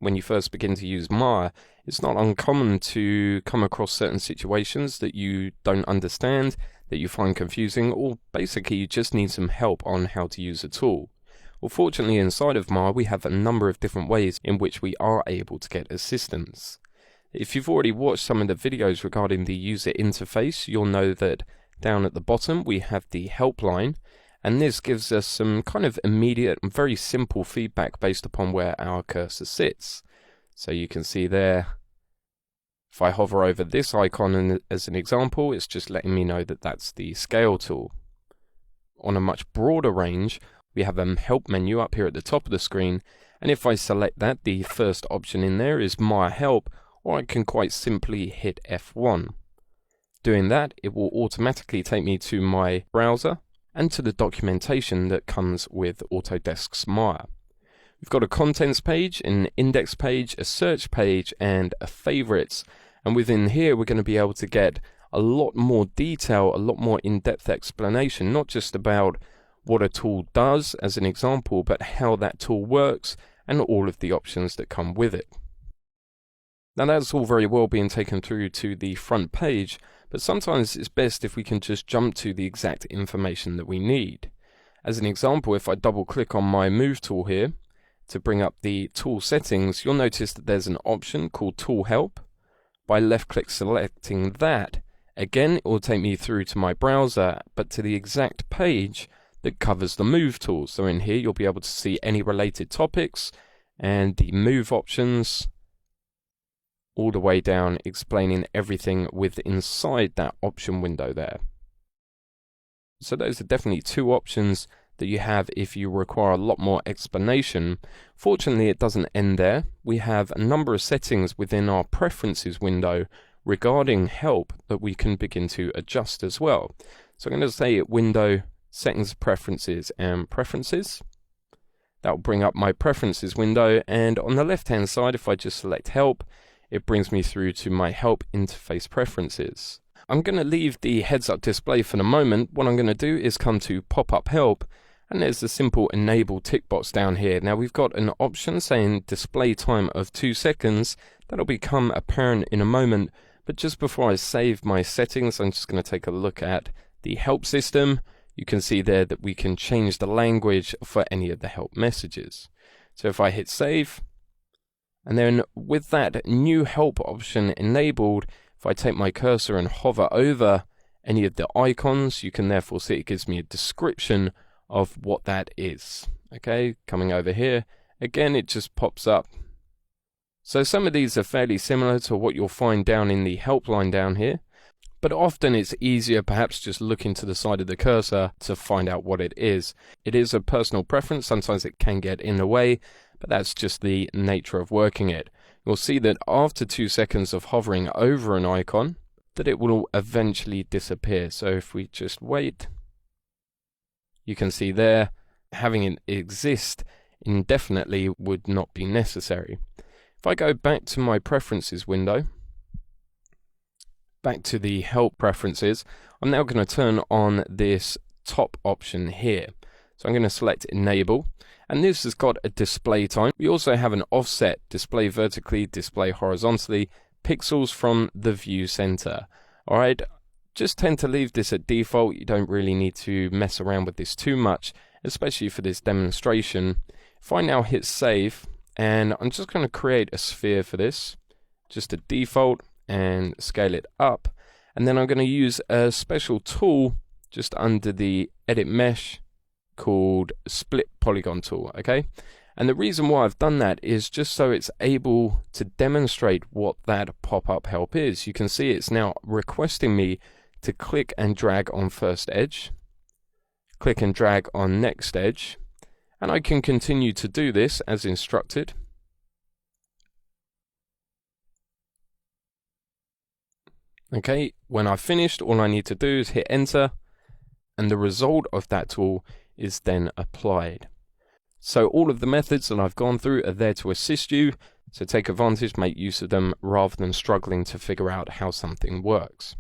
when you first begin to use Maya, it's not uncommon to come across certain situations that you don't understand, that you find confusing, or basically you just need some help on how to use a tool. Well, fortunately inside of Maya we have a number of different ways in which we are able to get assistance. If you've already watched some of the videos regarding the user interface, you'll know that down at the bottom we have the helpline, and this gives us some kind of immediate and very simple feedback based upon where our cursor sits. So you can see there, if I hover over this icon as an example, it's just letting me know that that's the scale tool. On a much broader range, we have a help menu up here at the top of the screen, and if I select that, the first option in there is My Help, or I can quite simply hit F1. Doing that, it will automatically take me to my browser and to the documentation that comes with Autodesk's Maya. We've got a contents page, an index page, a search page, and a favorites. And within here, we're going to be able to get a lot more detail, a lot more in-depth explanation, not just about what a tool does as an example, but how that tool works and all of the options that come with it. Now that's all very well being taken through to the front page, but sometimes it's best if we can just jump to the exact information that we need. As an example, if I double click on my Move tool here to bring up the tool settings, you'll notice that there's an option called Tool Help. By left click selecting that, again it will take me through to my browser, but to the exact page that covers the Move tool. So in here you'll be able to see any related topics and the Move options, all the way down explaining everything with inside that option window there. So those are definitely two options that you have if you require a lot more explanation. Fortunately, it doesn't end there. We have a number of settings within our preferences window regarding help that we can begin to adjust as well. So I'm going to say window settings, preferences, and preferences. That will bring up my preferences window, and on the left hand side, if I just select help, it brings me through to my help interface preferences. I'm going to leave the heads up display for the moment. What I'm going to do is come to pop-up help, and there's a simple enable tick box down here. Now we've got an option saying display time of 2 seconds. That'll become apparent in a moment, but just before I save my settings, I'm just going to take a look at the help system. You can see there that we can change the language for any of the help messages. So if I hit save, and then with that new help option enabled, if I take my cursor and hover over any of the icons, you can therefore see it gives me a description of what that is. Okay, coming over here, again it just pops up. So some of these are fairly similar to what you'll find down in the helpline down here, but often it's easier perhaps just looking to the side of the cursor to find out what it is. It is a personal preference, sometimes it can get in the way, but that's just the nature of working it. You'll see that after 2 seconds of hovering over an icon, that it will eventually disappear. So if we just wait, you can see there, having it exist indefinitely would not be necessary. If I go back to my preferences window, back to the help preferences, I'm now going to turn on this top option here. So I'm going to select enable, and this has got a display time. We also have an offset, display vertically, display horizontally, pixels from the view center. Alright, just tend to leave this at default. You don't really need to mess around with this too much, especially for this demonstration. If I now hit save, and I'm just going to create a sphere for this, just a default, and scale it up, and then I'm going to use a special tool just under the edit mesh called split polygon tool. Okay, and the reason why I've done that is just so it's able to demonstrate what that pop-up help is. You can see it's now requesting me to click and drag on first edge, click and drag on next edge, and I can continue to do this as instructed. Okay, when I've finished, all I need to do is hit enter, and the result of that tool is then applied. So all of the methods that I've gone through are there to assist you, so take advantage, make use of them rather than struggling to figure out how something works.